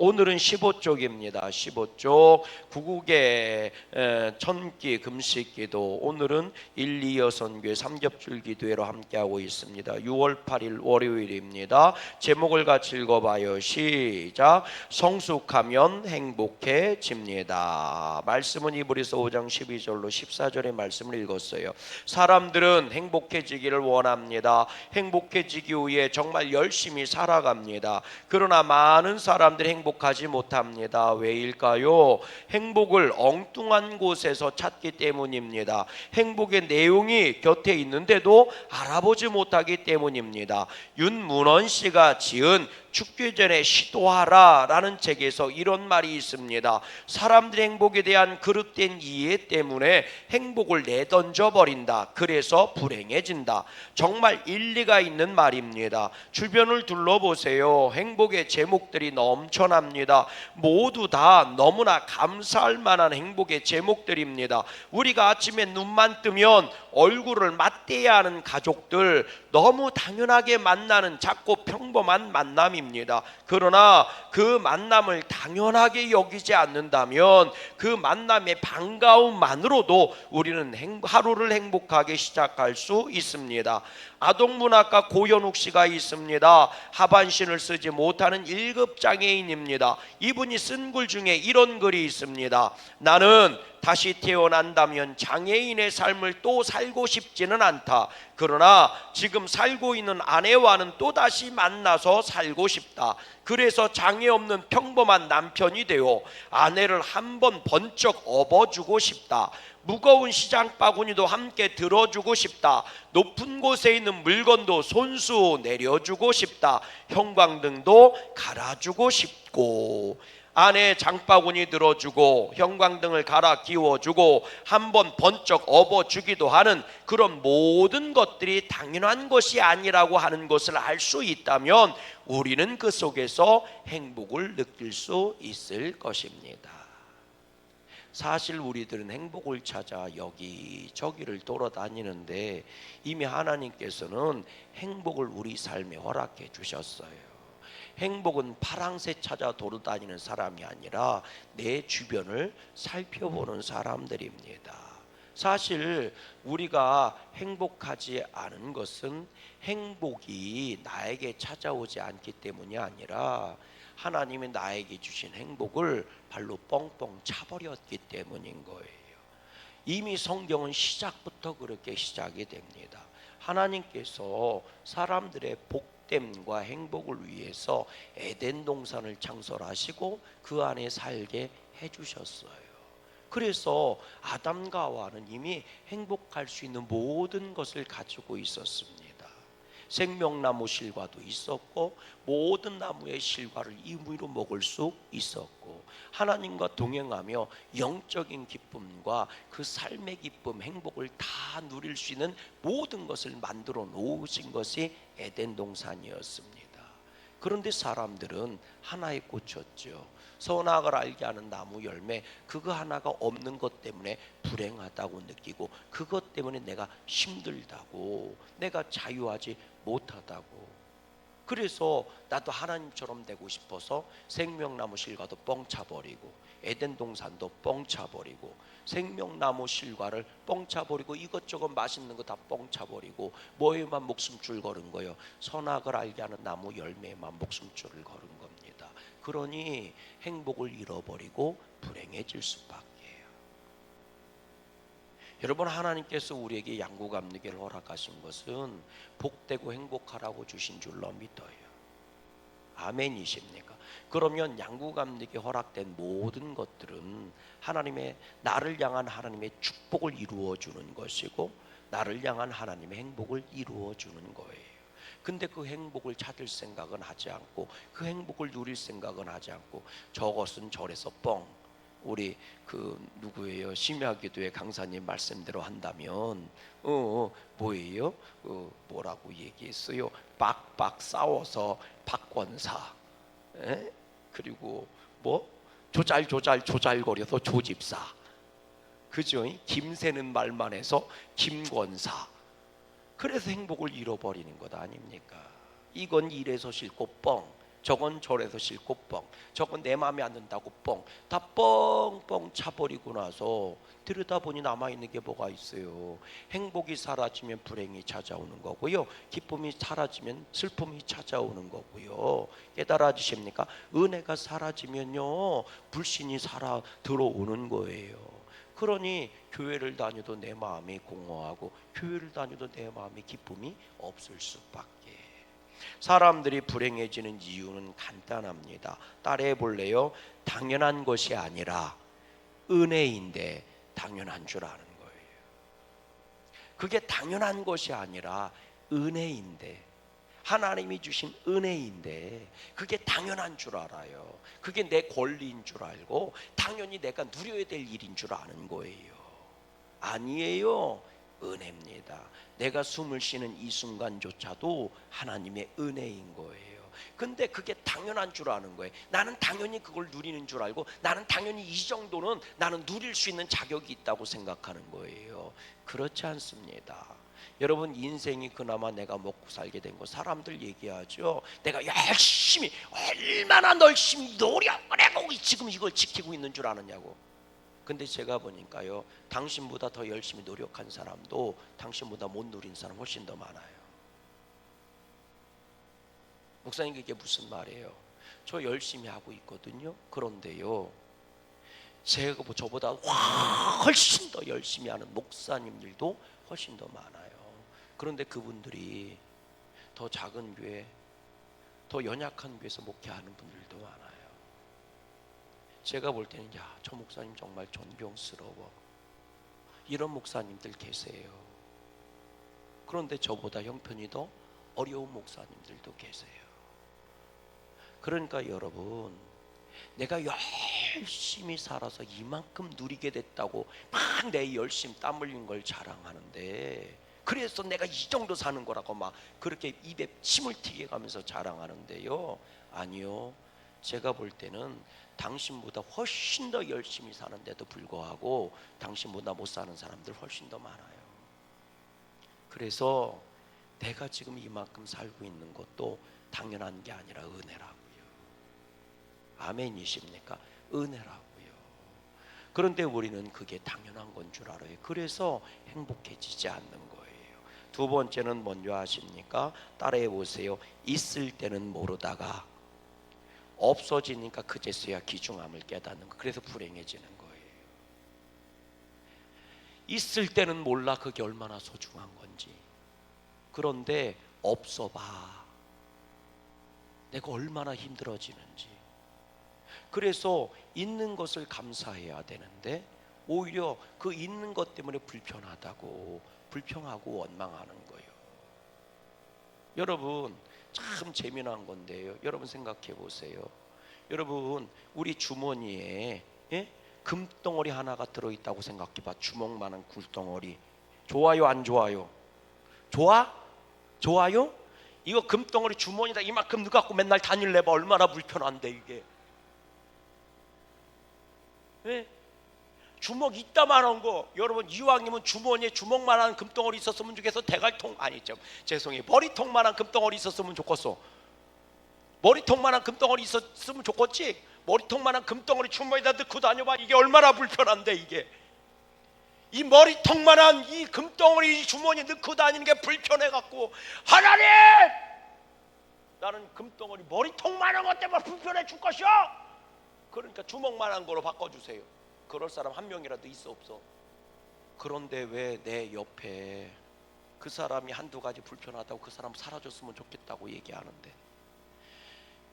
오늘은 15쪽입니다. 15쪽 구국의 천기 금식기도, 오늘은 1, 2여 선교회 삼겹줄 기도회로 함께하고 있습니다. 6월 8일 월요일입니다. 제목을 같이 읽어봐요. 시작. 성숙하면 행복해집니다. 말씀은 이브리서 5장 12절로 14절의 말씀을 읽었어요. 사람들은 행복해지기를 원합니다. 행복해지기 위해 정말 열심히 살아갑니다. 그러나 많은 사람들이 행복하지 못합니다. 왜일까요? 행복을 엉뚱한 곳에서 찾기 때문입니다. 행복의 내용이 곁에 있는데도 알아보지 못하기 때문입니다. 윤문원 씨가 지은 죽기 전에 시도하라 라는 책에서 이런 말이 있습니다. 사람들의 행복에 대한 그릇된 이해 때문에 행복을 내던져 버린다. 그래서 불행해진다. 정말 일리가 있는 말입니다. 주변을 둘러보세요. 행복의 제목들이 넘쳐납니다. 모두 다 너무나 감사할 만한 행복의 제목들입니다. 우리가 아침에 눈만 뜨면 얼굴을 맞대야 하는 가족들, 너무 당연하게 만나는 작고 평범한 만남입니다. 그러나 그 만남을 당연하게 여기지 않는다면 그 만남의 반가움만으로도 우리는 하루를 행복하게 시작할 수 있습니다. 아동문학가 고현욱 씨가 있습니다. 하반신을 쓰지 못하는 1급 장애인입니다. 이분이 쓴 글 중에 이런 글이 있습니다. 나는 다시 태어난다면 장애인의 삶을 또 살고 싶지는 않다. 그러나 지금 살고 있는 아내와는 또다시 만나서 살고 싶다. 그래서 장애 없는 평범한 남편이 되어 아내를 한번 번쩍 업어주고 싶다. 무거운 시장 바구니도 함께 들어주고 싶다. 높은 곳에 있는 물건도 손수 내려주고 싶다. 형광등도 갈아주고 싶고, 아내 장바구니 들어주고 형광등을 갈아 끼워주고 한번 번쩍 업어주기도 하는 그런 모든 것들이 당연한 것이 아니라고 하는 것을 알 수 있다면 우리는 그 속에서 행복을 느낄 수 있을 것입니다. 사실 우리들은 행복을 찾아 여기저기를 돌아다니는데 이미 하나님께서는 행복을 우리 삶에 허락해 주셨어요. 행복은 파랑새 찾아 돌아다니는 사람이 아니라 내 주변을 살펴보는 사람들입니다. 사실 우리가 행복하지 않은 것은 행복이 나에게 찾아오지 않기 때문이 아니라 하나님이 나에게 주신 행복을 발로 뻥뻥 차버렸기 때문인 거예요. 이미 성경은 시작부터 그렇게 시작이 됩니다. 하나님께서 사람들의 복됨과 행복을 위해서 에덴 동산을 창설하시고 그 안에 살게 해주셨어요. 그래서 아담과 하와는 이미 행복할 수 있는 모든 것을 가지고 있었습니다. 생명나무 실과도 있었고 모든 나무의 실과를 임의로 먹을 수 있었고 하나님과 동행하며 영적인 기쁨과 그 삶의 기쁨, 행복을 다 누릴 수 있는 모든 것을 만들어 놓으신 것이 에덴 동산이었습니다. 그런데 사람들은 하나에 꽂혔죠. 선악을 알게 하는 나무 열매, 그거 하나가 없는 것 때문에 불행하다고 느끼고 그것 때문에 내가 힘들다고, 내가 자유하지 못하다고. 그래서 나도 하나님처럼 되고 싶어서 생명나무 실과도 뻥 차버리고 에덴 동산도 뻥 차버리고 생명나무 실과를 뻥 차버리고 이것저것 맛있는 거 다 뻥 차버리고 뭐에만 목숨줄 걸은 거예요? 선악을 알게 하는 나무 열매에만 목숨줄을 걸은 겁니다. 그러니 행복을 잃어버리고 불행해질 수밖에. 여러분, 하나님께서 우리에게 양구감리기를 허락하신 것은 복되고 행복하라고 주신 줄로 믿어요. 아멘이십니까? 그러면 양구감리기 허락된 모든 것들은 하나님의, 나를 향한 하나님의 축복을 이루어 주는 것이고 나를 향한 하나님의 행복을 이루어 주는 거예요. 근데 그 행복을 찾을 생각은 하지 않고 그 행복을 누릴 생각은 하지 않고 저것은 저래서 뻥, 우리 그 누구예요? 심야기도의 강사님 말씀대로 한다면 뭐예요? 뭐라고 얘기했어요? 빡빡 싸워서 박권사, 그리고 뭐 조잘거려서 조집사, 그죠? 김새는 말만 해서 김권사. 그래서 행복을 잃어버리는 것 아닙니까? 이건 이래서 싫고 뻥, 저건 저래서 싫고 뻥, 저건 내 마음에 안 든다고 뻥, 다 뻥뻥 차버리고 나서 들여다보니 남아있는 게 뭐가 있어요? 행복이 사라지면 불행이 찾아오는 거고요, 기쁨이 사라지면 슬픔이 찾아오는 거고요. 깨달아지십니까? 은혜가 사라지면요 불신이 살아 들어오는 거예요. 그러니 교회를 다녀도 내 마음이 공허하고, 교회를 다녀도 내 마음에 기쁨이 없을 수밖에. 사람들이 불행해지는 이유는 간단합니다. 따라해 볼래요? 당연한 것이 아니라 은혜인데 당연한 줄 아는 거예요. 그게 당연한 것이 아니라 은혜인데, 하나님이 주신 은혜인데 그게 당연한 줄 알아요. 그게 내 권리인 줄 알고 당연히 내가 누려야 될 일인 줄 아는 거예요. 아니에요. 은혜입니다. 내가 숨을 쉬는 이 순간조차도 하나님의 은혜인 거예요. 근데 그게 당연한 줄 아는 거예요. 나는 당연히 그걸 누리는 줄 알고, 나는 당연히 이 정도는 나는 누릴 수 있는 자격이 있다고 생각하는 거예요. 그렇지 않습니다. 여러분, 인생이 그나마 내가 먹고 살게 된 거 사람들 얘기하죠. 내가 열심히 얼마나 열심히 노력을 해고 지금 이걸 지키고 있는 줄 아느냐고. 근데 제가 보니까요, 당신보다 더 열심히 노력한 사람도 당신보다 못 누린 사람 훨씬 더 많아요. 목사님, 그게 무슨 말이에요? 저 열심히 하고 있거든요. 그런데요, 제가 저보다 훨씬 더 열심히 하는 목사님들도 훨씬 더 많아요. 그런데 그분들이 더 작은 교회, 더 연약한 교회에서 목회하는 분들도 많아요. 제가 볼 때는 저 목사님 정말 존경스러워, 이런 목사님들 계세요. 그런데 저보다 형편이 더 어려운 목사님들도 계세요. 그러니까 여러분, 내가 열심히 살아서 이만큼 누리게 됐다고 막 내 열심 땀 흘린 걸 자랑하는데, 그래서 내가 이 정도 사는 거라고 막 그렇게 입에 침을 튀게 가면서 자랑하는데요, 아니요. 제가 볼 때는 당신보다 훨씬 더 열심히 사는데도 불구하고 당신보다 못 사는 사람들 훨씬 더 많아요. 그래서 내가 지금 이만큼 살고 있는 것도 당연한 게 아니라 은혜라고요. 아멘이십니까? 은혜라고요. 그런데 우리는 그게 당연한 건 줄 알아요. 그래서 행복해지지 않는 거예요. 두 번째는 뭔지 아십니까? 따라해 보세요. 있을 때는 모르다가 없어지니까 그제서야 귀중함을 깨닫는 거. 그래서 불행해지는 거예요. 있을 때는 몰라 그게 얼마나 소중한 건지. 그런데 없어봐 내가 얼마나 힘들어지는지. 그래서 있는 것을 감사해야 되는데 오히려 그 있는 것 때문에 불평하고 원망하는 거예요. 여러분, 참 재미난 건데요, 여러분 생각해 보세요. 여러분, 우리 주머니에 금덩어리 하나가 들어있다고 생각해 봐. 주먹만한 굴덩어리. 좋아요, 안 좋아요? 좋아요? 이거 금덩어리 주머니에다 이만큼 넣어갖고 맨날 다닐래봐. 얼마나 불편한데 이게. 주먹 이따만한 거. 여러분, 이왕이면 주머니에 주먹만한 금덩어리 있었으면 좋겠어. 대갈통 아니죠, 죄송해요, 머리통만한 금덩어리 있었으면 좋겠어. 머리통만한 금덩어리 있었으면 좋겠지. 머리통만한 금덩어리 주머니에다 넣고 다녀봐. 이게 얼마나 불편한데 이게. 이 머리통만한 이 금덩어리 주머니에 넣고 다니는 게 불편해갖고, 하나님, 나는 금덩어리 머리통만한 것 때문에 불편해 죽겠어. 그러니까 주먹만한 거로 바꿔주세요. 그럴 사람 한 명이라도 있어 없어? 그런데 왜 내 옆에 그 사람이 한두 가지 불편하다고 그 사람 사라졌으면 좋겠다고 얘기하는데,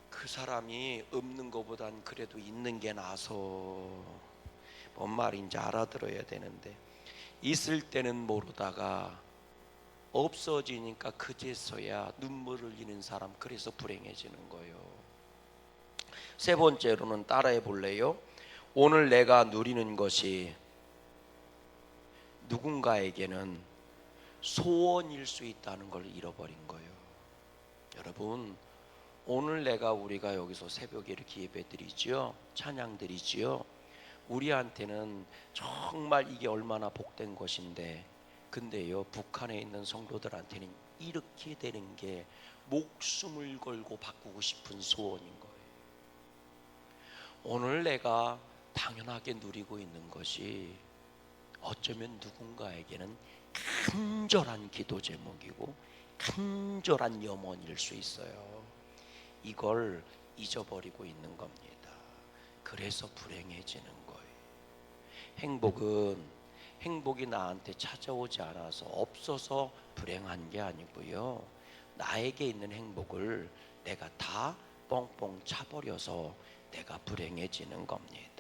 그 사람이 없는 것보단 그래도 있는 게 나아서. 뭔 말인지 알아들어야 되는데, 있을 때는 모르다가 없어지니까 그제서야 눈물을 흘리는 사람, 그래서 불행해지는 거예요. 세 번째로는 따라해 볼래요? 오늘 내가 누리는 것이 누군가에게는 소원일 수 있다는 걸 잃어버린 거예요. 여러분, 오늘 우리가 여기서 새벽에 이렇게 예배드리지요, 찬양드리지요, 우리한테는 정말 이게 얼마나 복된 것인데, 근데요, 북한에 있는 성도들한테는 이렇게 되는 게 목숨을 걸고 바꾸고 싶은 소원인 거예요. 오늘 내가 당연하게 누리고 있는 것이 어쩌면 누군가에게는 간절한 기도 제목이고 간절한 염원일 수 있어요. 이걸 잊어버리고 있는 겁니다. 그래서 불행해지는 거예요. 행복이 나한테 찾아오지 않아서 없어서 불행한 게 아니고요, 나에게 있는 행복을 내가 다 뻥뻥 차버려서 내가 불행해지는 겁니다.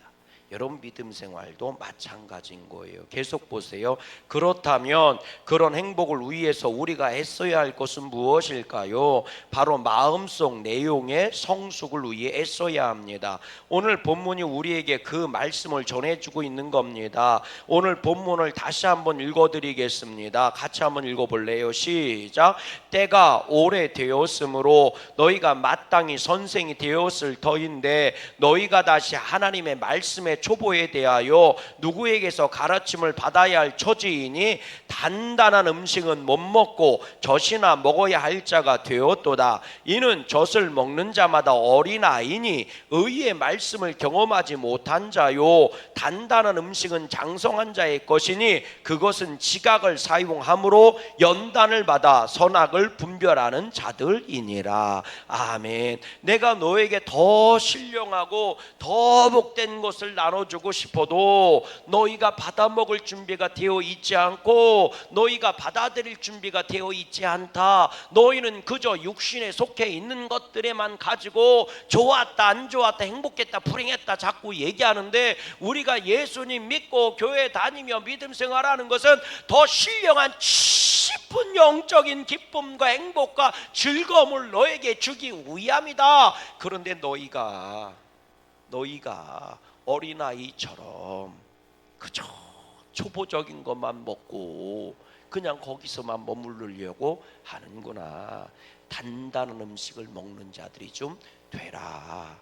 여러분 믿음 생활도 마찬가지인 거예요. 계속 보세요. 그렇다면 그런 행복을 위해서 우리가 애써야 할 것은 무엇일까요? 바로 마음속 내용의 성숙을 위해 애써야 합니다. 오늘 본문이 우리에게 그 말씀을 전해주고 있는 겁니다. 오늘 본문을 다시 한번 읽어드리겠습니다. 같이 한번 읽어볼래요? 시작. 때가 오래되었으므로 너희가 마땅히 선생이 되었을 터인데 너희가 다시 하나님의 말씀에 초보에 대하여 누구에게서 가르침을 받아야 할 처지이니 단단한 음식은 못 먹고 젖이나 먹어야 할 자가 되었도다. 이는 젖을 먹는 자마다 어린아이니 의의 말씀을 경험하지 못한 자요, 단단한 음식은 장성한 자의 것이니 그것은 지각을 사용함으로 연단을 받아 선악을 분별하는 자들이니라. 아멘. 내가 너에게 더 신령하고 더 복된 것을 나눠주고 싶어도 너희가 받아먹을 준비가 되어 있지 않고 너희가 받아들일 준비가 되어 있지 않다. 너희는 그저 육신에 속해 있는 것들에만 가지고 좋았다, 안 좋았다, 행복했다, 불행했다 자꾸 얘기하는데, 우리가 예수님 믿고 교회 다니며 믿음 생활하는 것은 더 신령한 깊은 영적인 기쁨과 행복과 즐거움을 너에게 주기 위함이다. 그런데 너희가 어린아이처럼 그저 초보적인 것만 먹고 그냥 거기서만 머무르려고 하는구나. 단단한 음식을 먹는 자들이 좀 되라.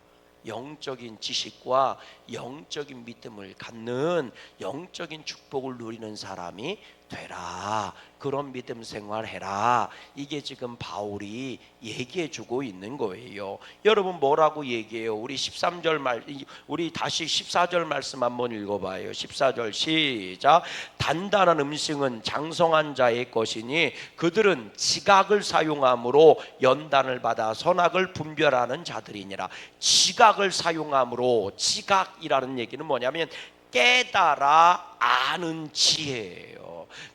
영적인 지식과 영적인 믿음을 갖는 영적인 축복을 누리는 사람이 되라. 그런 믿음 생활해라. 이게 지금 바울이 얘기해 주고 있는 거예요. 여러분 뭐라고 얘기해요? 우리 13절 우리 다시 14절 말씀 한번 읽어봐요. 14절 시작. 단단한 음식은 장성한 자의 것이니 그들은 지각을 사용함으로 연단을 받아 선악을 분별하는 자들이니라. 지각을 사용함으로, 지각이라는 얘기는 뭐냐면 깨달아 아는 지혜예요.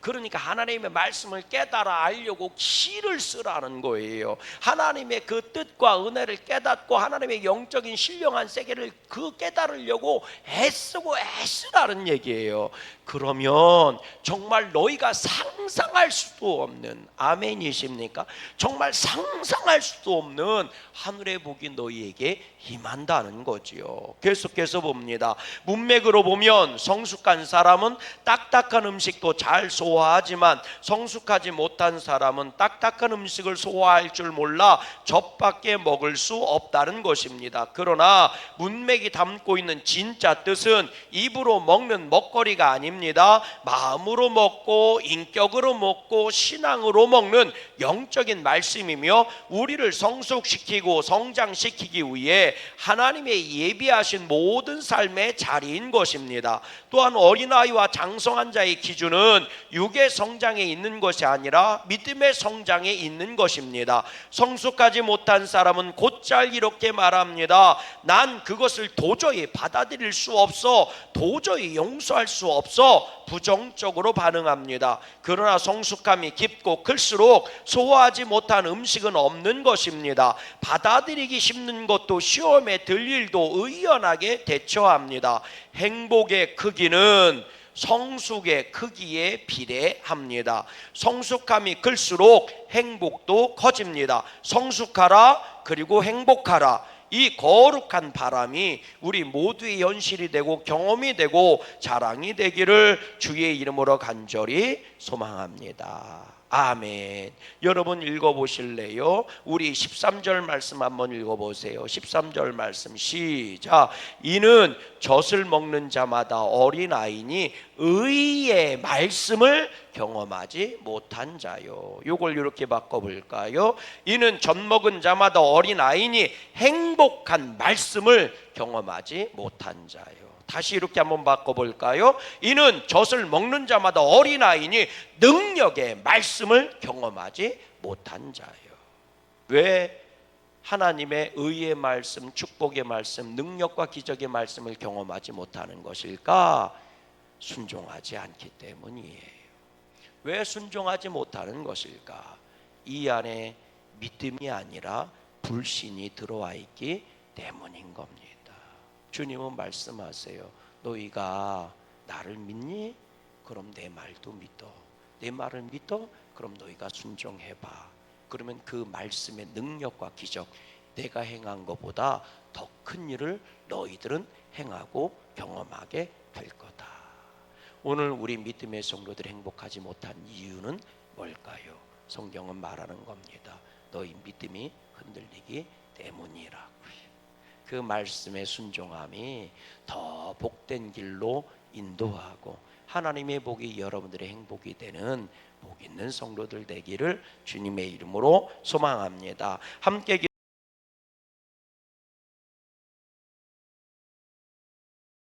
그러니까 하나님의 말씀을 깨달아 알려고 기를 쓰라는 거예요. 하나님의 그 뜻과 은혜를 깨닫고 하나님의 영적인 신령한 세계를 깨달으려고 애쓰라는 얘기예요. 그러면 정말 너희가 상상할 수도 없는, 아멘이십니까? 정말 상상할 수도 없는 하늘의 복이 너희에게 임한다는 거지요. 계속해서 봅니다. 문맥으로 보면 성숙한 사람은 딱딱한 음식도 잘 소화하지만 성숙하지 못한 사람은 딱딱한 음식을 소화할 줄 몰라 젖밖에 먹을 수 없다는 것입니다. 그러나 문맥이 담고 있는 진짜 뜻은 입으로 먹는 먹거리가 아닙니다. 마음으로 먹고 인격으로 먹고 신앙으로 먹는 영적인 말씀이며 우리를 성숙시키고 성장시키기 위해 하나님의 예비하신 모든 삶의 자리인 것입니다. 또한 어린아이와 장성한 자의 기준은 육의 성장에 있는 것이 아니라 믿음의 성장에 있는 것입니다. 성숙하지 못한 사람은 곧잘 이렇게 말합니다. 난 그것을 도저히 받아들일 수 없어, 도저히 용서할 수 없어, 부정적으로 반응합니다. 그러나 성숙함이 깊고 클수록 소화하지 못한 음식은 없는 것입니다. 받아들이기 힘든 것도 시험에 들 일도 의연하게 대처합니다. 행복의 크기는 성숙의 크기에 비례합니다. 성숙함이 클수록 행복도 커집니다. 성숙하라, 그리고 행복하라. 이 거룩한 바람이 우리 모두의 현실이 되고 경험이 되고 자랑이 되기를 주의 이름으로 간절히 소망합니다. 아멘. 여러분 읽어보실래요? 우리 13절 말씀 한번 읽어보세요. 13절 말씀 시작. 이는 젖을 먹는 자마다 어린아이니 의의 말씀을 경험하지 못한 자요. 요걸 이렇게 바꿔볼까요? 이는 젖 먹은 자마다 어린아이니 행복한 말씀을 경험하지 못한 자요. 다시 이렇게 한번 바꿔볼까요? 이는 젖을 먹는 자마다 어린아이니 능력의 말씀을 경험하지 못한 자요. 왜 하나님의 의의 말씀, 축복의 말씀, 능력과 기적의 말씀을 경험하지 못하는 것일까? 순종하지 않기 때문이에요. 왜 순종하지 못하는 것일까? 이 안에 믿음이 아니라 불신이 들어와 있기 때문인 겁니다. 주님은 말씀하세요. 너희가 나를 믿니? 그럼 내 말도 믿어. 내 말을 믿어? 그럼 너희가 순종해봐. 그러면 그 말씀의 능력과 기적, 내가 행한 것보다 더 큰 일을 너희들은 행하고 경험하게 될 거다. 오늘 우리 믿음의 성도들이 행복하지 못한 이유는 뭘까요? 성경은 말하는 겁니다. 너희 믿음이 흔들리기 때문이라고요. 그 말씀의 순종함이 더 복된 길로 인도하고 하나님의 복이 여러분들의 행복이 되는 복 있는 성도들 되기를 주님의 이름으로 소망합니다. 함께